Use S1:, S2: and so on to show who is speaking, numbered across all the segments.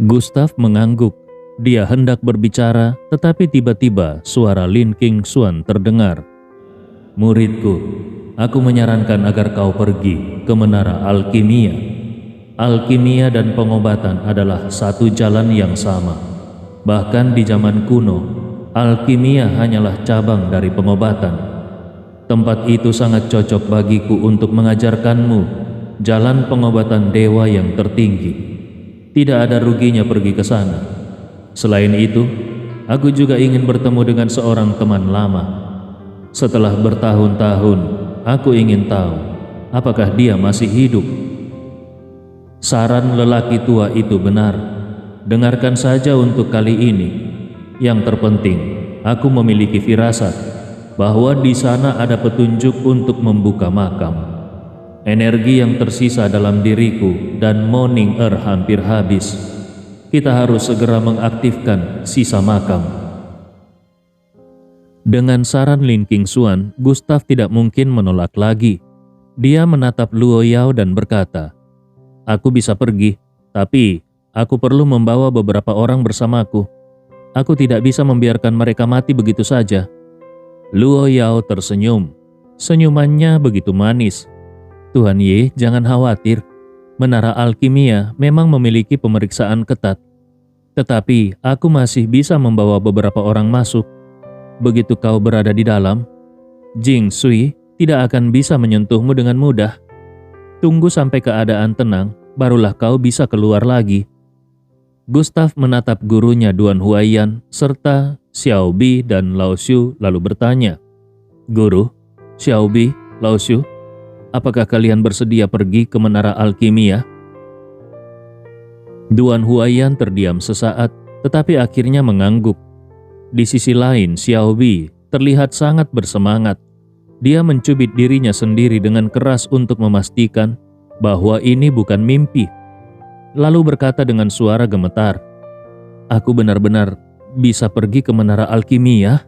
S1: Gustav mengangguk. Dia hendak berbicara, tetapi tiba-tiba suara Lin Qingxuan terdengar. "Muridku, aku menyarankan agar kau pergi ke menara alkimia. Alkimia dan pengobatan adalah satu jalan yang sama. Bahkan di zaman kuno, alkimia hanyalah cabang dari pengobatan. Tempat itu sangat cocok bagiku untuk mengajarkanmu jalan pengobatan dewa yang tertinggi. Tidak ada ruginya pergi ke sana. Selain itu, aku juga ingin bertemu dengan seorang teman lama. Setelah bertahun-tahun, aku ingin tahu apakah dia masih hidup." Saran lelaki tua itu benar. Dengarkan saja untuk kali ini. Yang terpenting, aku memiliki firasat bahwa di sana ada petunjuk untuk membuka makam. Energi yang tersisa dalam diriku dan Morning Earth hampir habis. Kita harus segera mengaktifkan sisa makam. Dengan saran Lin Qingxuan, Gustav tidak mungkin menolak lagi. Dia menatap Luo Yao dan berkata, "Aku bisa pergi, tapi aku perlu membawa beberapa orang bersamaku. Aku tidak bisa membiarkan mereka mati begitu saja." Luo Yao tersenyum. Senyumannya begitu manis. "Tuan Ye, jangan khawatir. Menara alkimia memang memiliki pemeriksaan ketat. Tetapi aku masih bisa membawa beberapa orang masuk. Begitu kau berada di dalam, Jing Sui tidak akan bisa menyentuhmu dengan mudah. Tunggu sampai keadaan tenang, barulah kau bisa keluar lagi." Gustav menatap gurunya Duan Huaiyan serta Xiao Bi dan Lao Shu lalu bertanya, "Guru, Xiao Bi, Lao Shu, apakah kalian bersedia pergi ke menara alkimia?" Duan Huaiyan terdiam sesaat, tetapi akhirnya mengangguk. Di sisi lain, Xiao Bi terlihat sangat bersemangat. Dia mencubit dirinya sendiri dengan keras untuk memastikan bahwa ini bukan mimpi. Lalu berkata dengan suara gemetar, "Aku benar-benar bisa pergi ke menara alkimia?"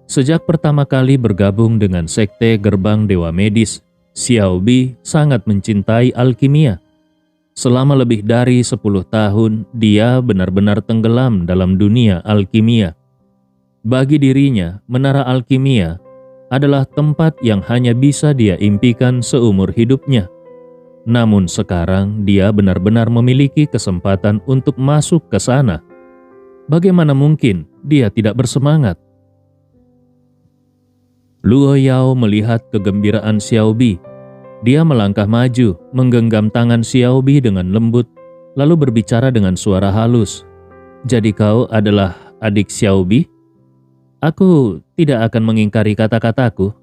S1: Sejak pertama kali bergabung dengan sekte Gerbang Dewa Medis, Xiao Bi sangat mencintai alkimia. Selama lebih dari 10 tahun, dia benar-benar tenggelam dalam dunia alkimia. Bagi dirinya, menara alkimia adalah tempat yang hanya bisa dia impikan seumur hidupnya. Namun sekarang dia benar-benar memiliki kesempatan untuk masuk ke sana. Bagaimana mungkin dia tidak bersemangat? Luo Yao melihat kegembiraan Xiao Bi. Dia melangkah maju, menggenggam tangan Xiao Bi dengan lembut, lalu berbicara dengan suara halus. "Jadi kau adalah adik Xiao Bi? Aku tidak akan mengingkari kata-kataku.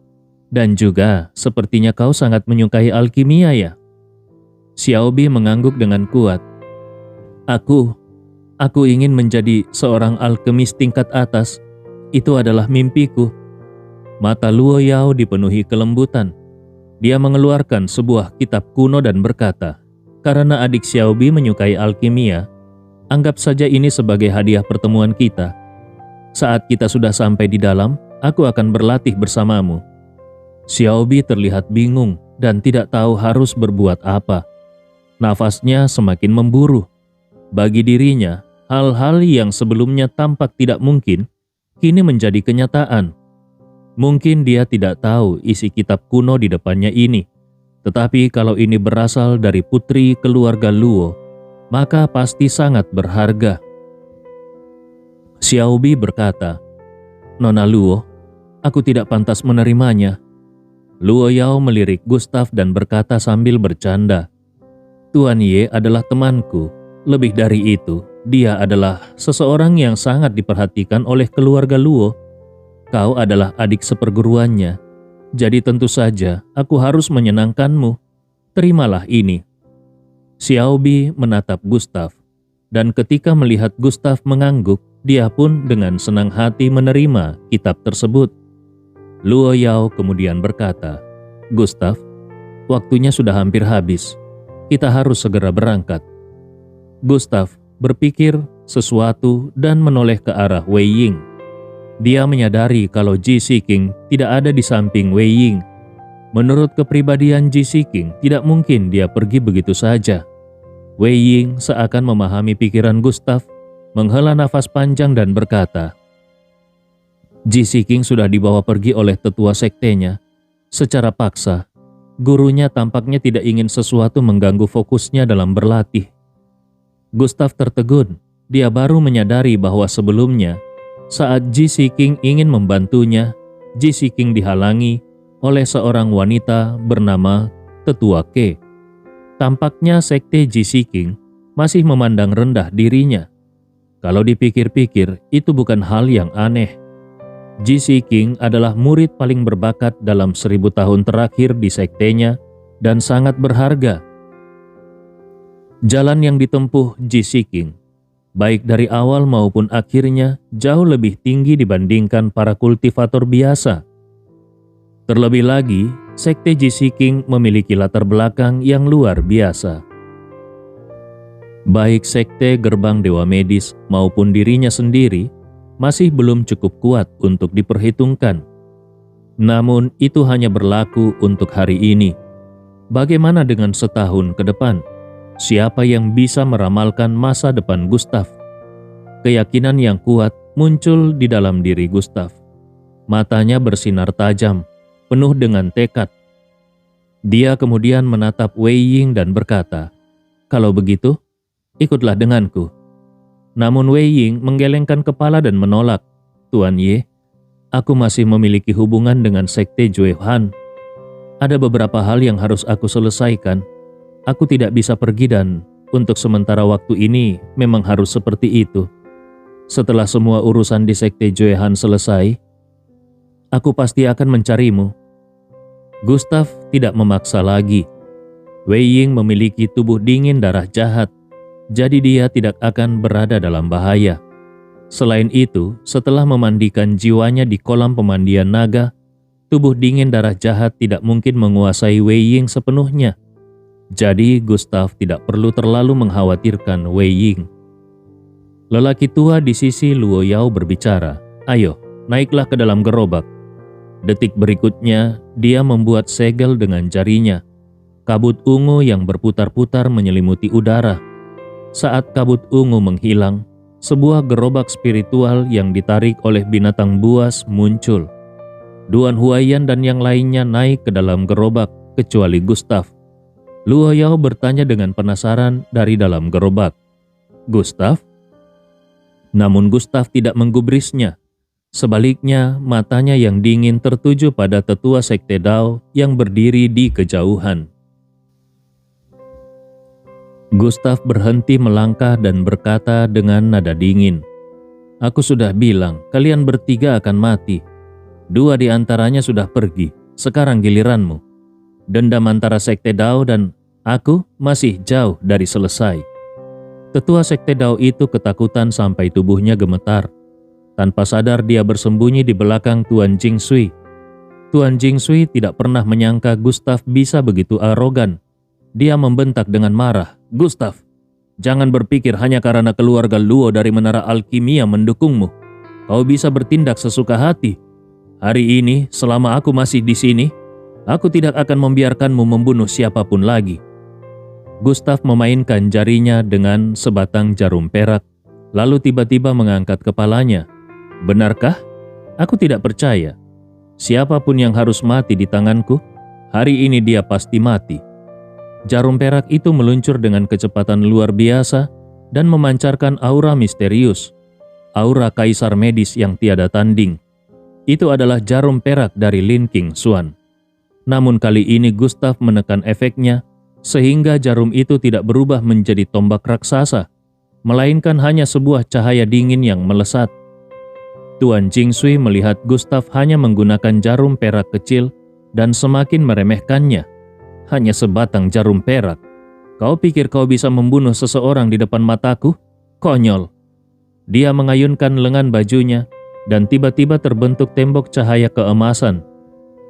S1: Dan juga sepertinya kau sangat menyukai alkimia ya?" Xiao Bi mengangguk dengan kuat. Aku ingin menjadi seorang alkemis tingkat atas. Itu adalah mimpiku." Mata Luo Yao dipenuhi kelembutan. Dia mengeluarkan sebuah kitab kuno dan berkata, "Karena adik Xiao Bi menyukai alkimia, anggap saja ini sebagai hadiah pertemuan kita. Saat kita sudah sampai di dalam, aku akan berlatih bersamamu." Xiao Bi terlihat bingung dan tidak tahu harus berbuat apa. Nafasnya semakin memburu. Bagi dirinya, hal-hal yang sebelumnya tampak tidak mungkin, kini menjadi kenyataan. Mungkin dia tidak tahu isi kitab kuno di depannya ini, tetapi kalau ini berasal dari putri keluarga Luo, maka pasti sangat berharga. Xiao Bi berkata, "Nona Luo, aku tidak pantas menerimanya." Luo Yao melirik Gustav dan berkata sambil bercanda, "Tuan Ye adalah temanku. Lebih dari itu, dia adalah seseorang yang sangat diperhatikan oleh keluarga Luo. Kau adalah adik seperguruannya. Jadi tentu saja aku harus menyenangkanmu. Terimalah ini." Xiao Bi menatap Gustav, dan ketika melihat Gustav mengangguk, dia pun dengan senang hati menerima kitab tersebut. Luo Yao kemudian berkata, "Gustav, waktunya sudah hampir habis. Kita harus segera berangkat." Gustav berpikir sesuatu dan menoleh ke arah Wei Ying. Dia menyadari kalau Ji Siqing tidak ada di samping Wei Ying. Menurut kepribadian Ji Siqing, tidak mungkin dia pergi begitu saja. Wei Ying seakan memahami pikiran Gustav, menghela nafas panjang dan berkata, Ji Siking sudah dibawa pergi oleh tetua sektenya secara paksa. Gurunya tampaknya tidak ingin sesuatu mengganggu fokusnya dalam berlatih. Gustav tertegun. Dia baru menyadari bahwa sebelumnya, saat Ji Siking ingin membantunya, Ji Siking dihalangi oleh seorang wanita bernama Tetua Ke. Tampaknya sekte Ji Siking masih memandang rendah dirinya. Kalau dipikir-pikir, itu bukan hal yang aneh. Ji Siking adalah murid paling berbakat dalam 1000 tahun terakhir di sektenya dan sangat berharga. Jalan yang ditempuh Ji Siking, baik dari awal maupun akhirnya, jauh lebih tinggi dibandingkan para kultivator biasa. Terlebih lagi, sekte Ji Siking memiliki latar belakang yang luar biasa. Baik sekte Gerbang Dewa Medis maupun dirinya sendiri masih belum cukup kuat untuk diperhitungkan. Namun itu hanya berlaku untuk hari ini. Bagaimana dengan setahun ke depan? Siapa yang bisa meramalkan masa depan Gustav? Keyakinan yang kuat muncul di dalam diri Gustav. Matanya bersinar tajam, penuh dengan tekad. Dia kemudian menatap Wei Ying dan berkata, "Kalau begitu, ikutlah denganku." Namun Wei Ying menggelengkan kepala dan menolak. "Tuan Ye, aku masih memiliki hubungan dengan sekte Jue Han. Ada beberapa hal yang harus aku selesaikan. Aku tidak bisa pergi dan untuk sementara waktu ini memang harus seperti itu. Setelah semua urusan di sekte Jue Han selesai, aku pasti akan mencarimu." Gustav tidak memaksa lagi. Wei Ying memiliki tubuh dingin darah jahat, jadi dia tidak akan berada dalam bahaya. Selain itu, setelah memandikan jiwanya di kolam pemandian naga, tubuh dingin darah jahat tidak mungkin menguasai Wei Ying sepenuhnya. Jadi Gustav tidak perlu terlalu mengkhawatirkan Wei Ying. Lelaki tua di sisi Luo Yao berbicara, "Ayo, naiklah ke dalam gerobak." Detik berikutnya, dia membuat segel dengan jarinya. Kabut ungu yang berputar-putar menyelimuti udara. Saat kabut ungu menghilang, sebuah gerobak spiritual yang ditarik oleh binatang buas muncul. Duan Huaiyan dan yang lainnya naik ke dalam gerobak, kecuali Gustav. Luo Yao bertanya dengan penasaran dari dalam gerobak, "Gustav?" Namun Gustav tidak menggubrisnya. Sebaliknya, matanya yang dingin tertuju pada tetua sekte Dao yang berdiri di kejauhan. Gustav berhenti melangkah dan berkata dengan nada dingin, "Aku sudah bilang, kalian bertiga akan mati. 2 di antaranya sudah pergi, sekarang giliranmu. Dendam antara sekte Dao dan aku masih jauh dari selesai." Tetua sekte Dao itu ketakutan sampai tubuhnya gemetar. Tanpa sadar dia bersembunyi di belakang Tuan Jingsui. Tuan Jingsui tidak pernah menyangka Gustav bisa begitu arogan. Dia membentak dengan marah, "Gustav, jangan berpikir hanya karena keluarga Luo dari Menara Alkimia mendukungmu. Kau bisa bertindak sesuka hati. Hari ini, selama aku masih di sini, aku tidak akan membiarkanmu membunuh siapapun lagi." Gustav memainkan jarinya dengan sebatang jarum perak, lalu tiba-tiba mengangkat kepalanya. "Benarkah? Aku tidak percaya. Siapapun yang harus mati di tanganku, hari ini dia pasti mati." Jarum perak itu meluncur dengan kecepatan luar biasa dan memancarkan aura misterius, aura kaisar medis yang tiada tanding. Itu adalah jarum perak dari Lin King Xuan. Namun kali ini Gustav menekan efeknya sehingga jarum itu tidak berubah menjadi tombak raksasa, melainkan hanya sebuah cahaya dingin yang melesat. Tuan Jingsui melihat Gustav hanya menggunakan jarum perak kecil dan semakin meremehkannya. "Hanya sebatang jarum perak. Kau pikir kau bisa membunuh seseorang di depan mataku? Konyol." Dia mengayunkan lengan bajunya dan tiba-tiba terbentuk tembok cahaya keemasan.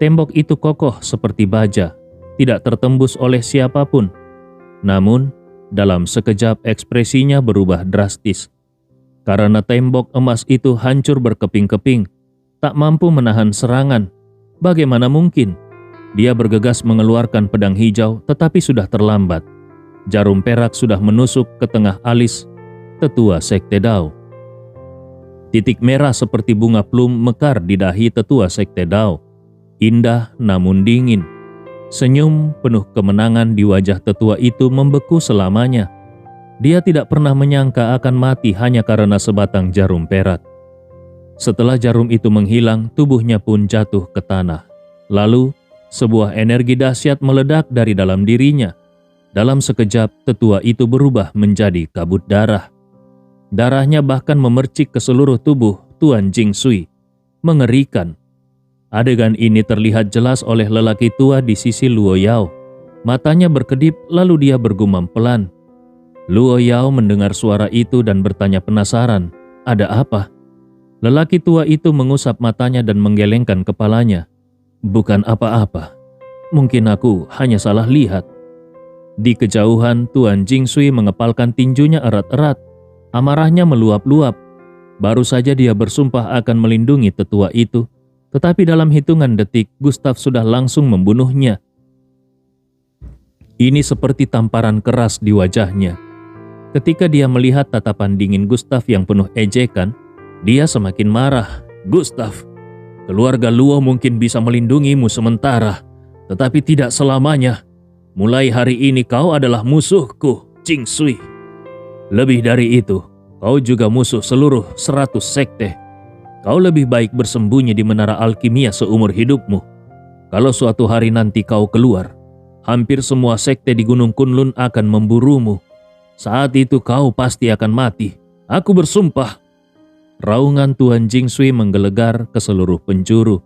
S1: Tembok itu kokoh seperti baja, tidak tertembus oleh siapapun. Namun, dalam sekejap ekspresinya berubah drastis. Karena tembok emas itu hancur berkeping-keping, tak mampu menahan serangan. Bagaimana mungkin? Dia bergegas mengeluarkan pedang hijau, tetapi sudah terlambat. Jarum perak sudah menusuk ke tengah alis tetua Sekte Dao. Titik merah seperti bunga plum mekar di dahi tetua Sekte Dao. Indah namun dingin. Senyum penuh kemenangan di wajah tetua itu membeku selamanya. Dia tidak pernah menyangka akan mati hanya karena sebatang jarum perak. Setelah jarum itu menghilang, tubuhnya pun jatuh ke tanah. Lalu, sebuah energi dahsyat meledak dari dalam dirinya. Dalam sekejap, tetua itu berubah menjadi kabut darah. Darahnya bahkan memercik ke seluruh tubuh Tuan Jing Sui. Mengerikan. Adegan ini terlihat jelas oleh lelaki tua di sisi Luo Yao. Matanya berkedip lalu dia bergumam pelan. Luo Yao mendengar suara itu dan bertanya penasaran, ada apa? Lelaki tua itu mengusap matanya dan menggelengkan kepalanya. Bukan apa-apa. Mungkin aku hanya salah lihat. Di kejauhan, Tuan Jing Sui mengepalkan tinjunya erat-erat. Amarahnya meluap-luap. Baru saja dia bersumpah akan melindungi tetua itu, tetapi dalam hitungan detik, Gustav sudah langsung membunuhnya. Ini seperti tamparan keras di wajahnya. Ketika dia melihat tatapan dingin Gustav yang penuh ejekan, dia semakin marah. Gustav, keluarga Luo mungkin bisa melindungimu sementara, tetapi tidak selamanya. Mulai hari ini kau adalah musuhku, Jing Sui. Lebih dari itu, kau juga musuh seluruh 100 sekte. Kau lebih baik bersembunyi di menara alkimia seumur hidupmu. Kalau suatu hari nanti kau keluar, hampir semua sekte di Gunung Kunlun akan memburumu. Saat itu kau pasti akan mati. Aku bersumpah. Raungan Tuan Jing Sui menggelegar ke seluruh penjuru,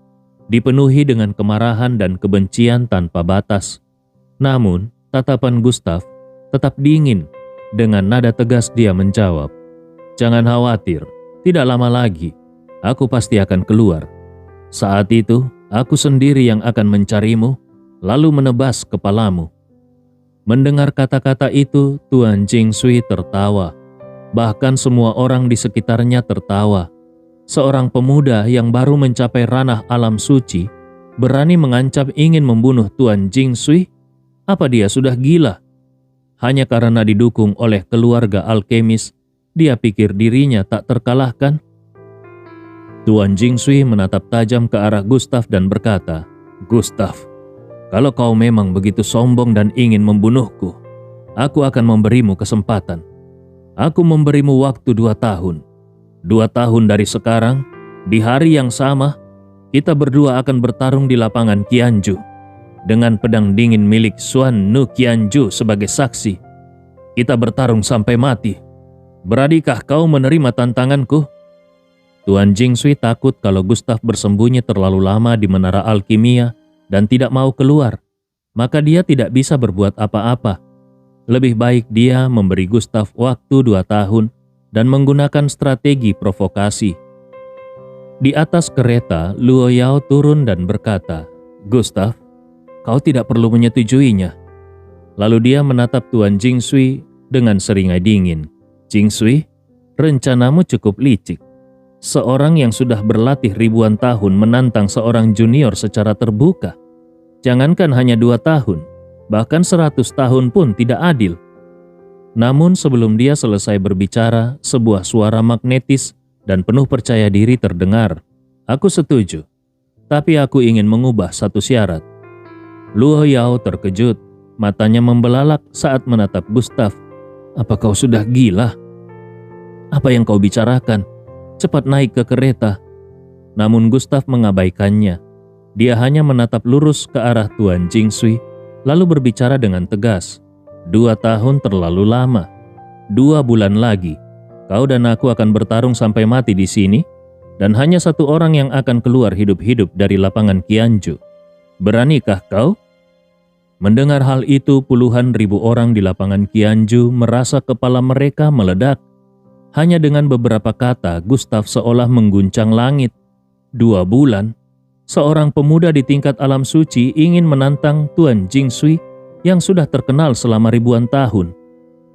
S1: dipenuhi dengan kemarahan dan kebencian tanpa batas. Namun, tatapan Gustav tetap dingin. Dengan nada tegas dia menjawab, "Jangan khawatir, tidak lama lagi. Aku pasti akan keluar. Saat itu, aku sendiri yang akan mencarimu, lalu menebas kepalamu." Mendengar kata-kata itu, Tuan Jing Sui tertawa. Bahkan semua orang di sekitarnya tertawa. Seorang pemuda yang baru mencapai ranah alam suci, berani mengancam ingin membunuh Tuan Jing Sui? Apa dia sudah gila? Hanya karena didukung oleh keluarga alkemis, dia pikir dirinya tak terkalahkan? Tuan Jing Sui menatap tajam ke arah Gustav dan berkata, "Gustav, kalau kau memang begitu sombong dan ingin membunuhku, aku akan memberimu kesempatan. Aku memberimu waktu 2 tahun. 2 tahun dari sekarang, di hari yang sama, kita berdua akan bertarung di lapangan Qianju. Dengan pedang dingin milik Xuan Nu Qianju sebagai saksi, kita bertarung sampai mati. Beradikah kau menerima tantanganku?" Tuan Jing Sui takut kalau Gustav bersembunyi terlalu lama di menara alkimia dan tidak mau keluar, maka dia tidak bisa berbuat apa-apa. Lebih baik dia memberi Gustav waktu 2 tahun dan menggunakan strategi provokasi. Di atas kereta, Luo Yao turun dan berkata, "Gustav, kau tidak perlu menyetujuinya." Lalu dia menatap Tuan Jing Sui dengan seringai dingin. "Jing Sui, rencanamu cukup licik. Seorang yang sudah berlatih ribuan tahun menantang seorang junior secara terbuka. Jangankan hanya 2 tahun, bahkan 100 tahun pun tidak adil." Namun sebelum dia selesai berbicara, sebuah suara magnetis dan penuh percaya diri terdengar. "Aku setuju, tapi aku ingin mengubah satu syarat." Luo Yao terkejut, matanya membelalak saat menatap Gustav. "Apa kau sudah gila? Apa yang kau bicarakan? Cepat naik ke kereta." Namun Gustav mengabaikannya. Dia hanya menatap lurus ke arah Tuan Jing Sui, lalu berbicara dengan tegas. 2 tahun terlalu lama. 2 bulan lagi, kau dan aku akan bertarung sampai mati di sini, dan hanya 1 orang yang akan keluar hidup-hidup dari lapangan Qianju. Beranikah kau? Mendengar hal itu, puluhan ribu orang di lapangan Qianju merasa kepala mereka meledak. Hanya dengan beberapa kata, Gustav seolah mengguncang langit. 2 bulan, seorang pemuda di tingkat alam suci ingin menantang Tuan Jing Sui yang sudah terkenal selama ribuan tahun.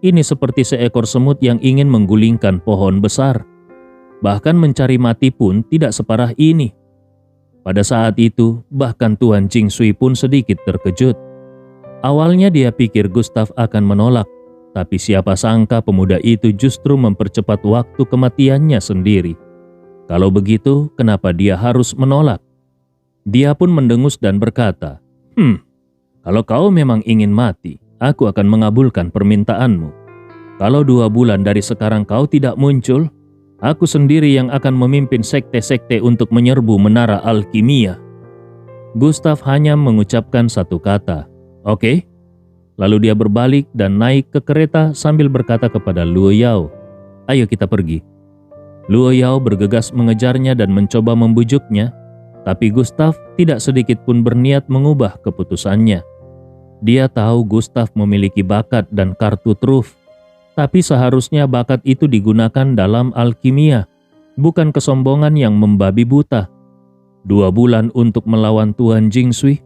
S1: Ini seperti seekor semut yang ingin menggulingkan pohon besar. Bahkan mencari mati pun tidak separah ini. Pada saat itu, bahkan Tuan Jing Sui pun sedikit terkejut. Awalnya dia pikir Gustav akan menolak, tapi siapa sangka pemuda itu justru mempercepat waktu kematiannya sendiri. Kalau begitu, kenapa dia harus menolak? Dia pun mendengus dan berkata, kalau kau memang ingin mati, aku akan mengabulkan permintaanmu. Kalau 2 bulan dari sekarang kau tidak muncul, aku sendiri yang akan memimpin sekte-sekte untuk menyerbu menara alkimia. Gustav hanya mengucapkan satu kata, "Oke." Lalu dia berbalik dan naik ke kereta sambil berkata kepada Luo Yao, "Ayo kita pergi." Luo Yao bergegas mengejarnya dan mencoba membujuknya, tapi Gustav tidak sedikit pun berniat mengubah keputusannya. Dia tahu Gustav memiliki bakat dan kartu truf, tapi seharusnya bakat itu digunakan dalam alkimia, bukan kesombongan yang membabi buta. 2 bulan untuk melawan Tuan Jingsui.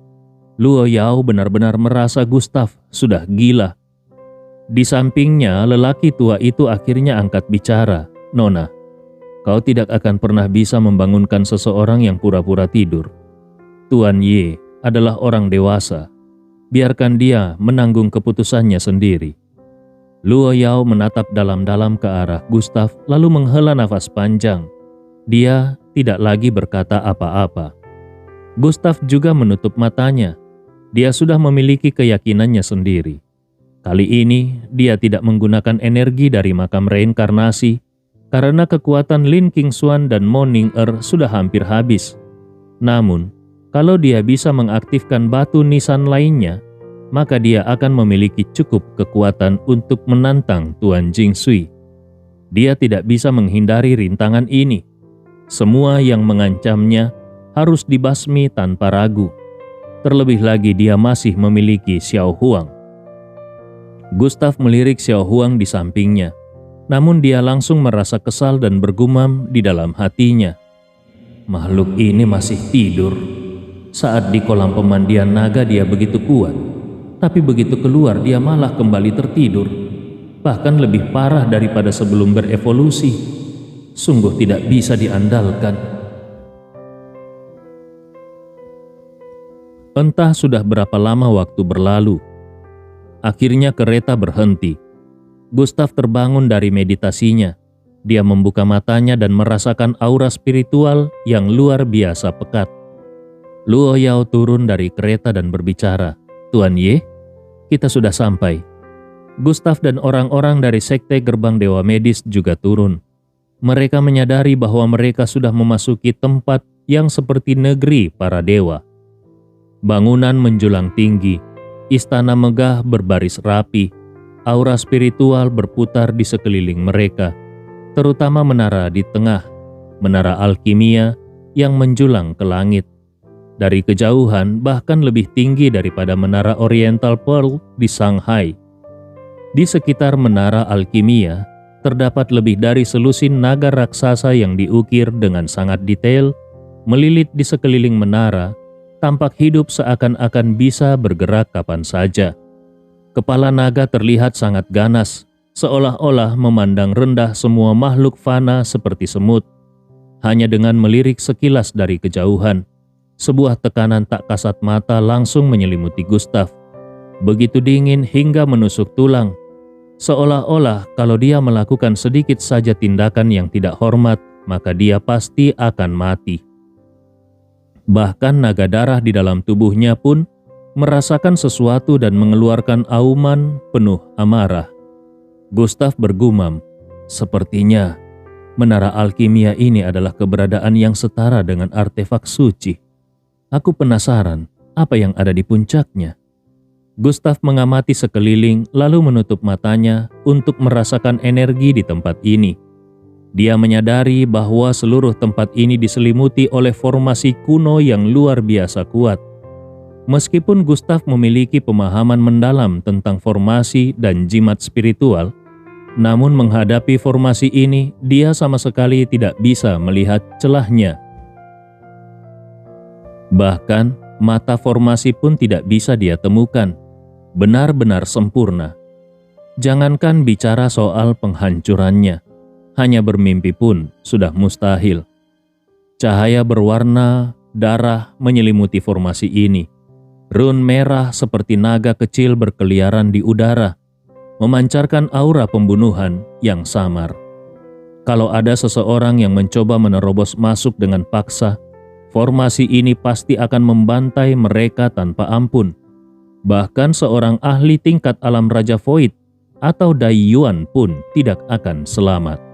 S1: Luo Yao benar-benar merasa Gustav sudah gila. Di sampingnya, lelaki tua itu akhirnya angkat bicara, "Nona, kau tidak akan pernah bisa membangunkan seseorang yang pura-pura tidur. Tuan Ye adalah orang dewasa. Biarkan dia menanggung keputusannya sendiri." Luo Yao menatap dalam-dalam ke arah Gustav lalu menghela nafas panjang. Dia tidak lagi berkata apa-apa. Gustav juga menutup matanya. Dia sudah memiliki keyakinannya sendiri. Kali ini dia tidak menggunakan energi dari makam reinkarnasi karena kekuatan Lin Qingxuan dan Mo Ning-er sudah hampir habis. Namun, kalau dia bisa mengaktifkan batu nisan lainnya, maka dia akan memiliki cukup kekuatan untuk menantang Tuan Jingsui. Dia tidak bisa menghindari rintangan ini. Semua yang mengancamnya harus dibasmi tanpa ragu. Terlebih lagi dia masih memiliki Xiao Huang. Gustav melirik Xiao Huang di sampingnya, namun dia langsung merasa kesal dan bergumam di dalam hatinya. Makhluk ini masih tidur. Saat di kolam pemandian naga dia begitu kuat, tapi begitu keluar dia malah kembali tertidur. Bahkan lebih parah daripada sebelum berevolusi. Sungguh tidak bisa diandalkan. Entah sudah berapa lama waktu berlalu. Akhirnya kereta berhenti. Gustav terbangun dari meditasinya. Dia membuka matanya dan merasakan aura spiritual yang luar biasa pekat. Luo Yao turun dari kereta dan berbicara, "Tuan Ye, kita sudah sampai." Gustav dan orang-orang dari sekte gerbang Dewa Medis juga turun. Mereka menyadari bahwa mereka sudah memasuki tempat yang seperti negeri para dewa. Bangunan menjulang tinggi, istana megah berbaris rapi, aura spiritual berputar di sekeliling mereka, terutama menara di tengah, menara alkimia yang menjulang ke langit. Dari kejauhan bahkan lebih tinggi daripada menara Oriental Pearl di Shanghai. Di sekitar menara alkimia, terdapat lebih dari selusin naga raksasa yang diukir dengan sangat detail, melilit di sekeliling menara, tampak hidup seakan-akan bisa bergerak kapan saja. Kepala naga terlihat sangat ganas, seolah-olah memandang rendah semua makhluk fana seperti semut. Hanya dengan melirik sekilas dari kejauhan, sebuah tekanan tak kasat mata langsung menyelimuti Gustav. Begitu dingin hingga menusuk tulang. Seolah-olah kalau dia melakukan sedikit saja tindakan yang tidak hormat, maka dia pasti akan mati. Bahkan naga darah di dalam tubuhnya pun merasakan sesuatu dan mengeluarkan auman penuh amarah. Gustav bergumam, "Sepertinya menara alkimia ini adalah keberadaan yang setara dengan artefak suci. Aku penasaran apa yang ada di puncaknya." Gustav mengamati sekeliling lalu menutup matanya untuk merasakan energi di tempat ini. Dia menyadari bahwa seluruh tempat ini diselimuti oleh formasi kuno yang luar biasa kuat. Meskipun Gustav memiliki pemahaman mendalam tentang formasi dan jimat spiritual, namun menghadapi formasi ini, dia sama sekali tidak bisa melihat celahnya. Bahkan, mata formasi pun tidak bisa dia temukan. Benar-benar sempurna. Jangankan bicara soal penghancurannya, hanya bermimpi pun sudah mustahil. Cahaya berwarna darah menyelimuti formasi ini. Rune merah seperti naga kecil berkeliaran di udara, memancarkan aura pembunuhan yang samar. Kalau ada seseorang yang mencoba menerobos masuk dengan paksa, formasi ini pasti akan membantai mereka tanpa ampun. Bahkan seorang ahli tingkat alam Raja Void atau Dai Yuan pun tidak akan selamat.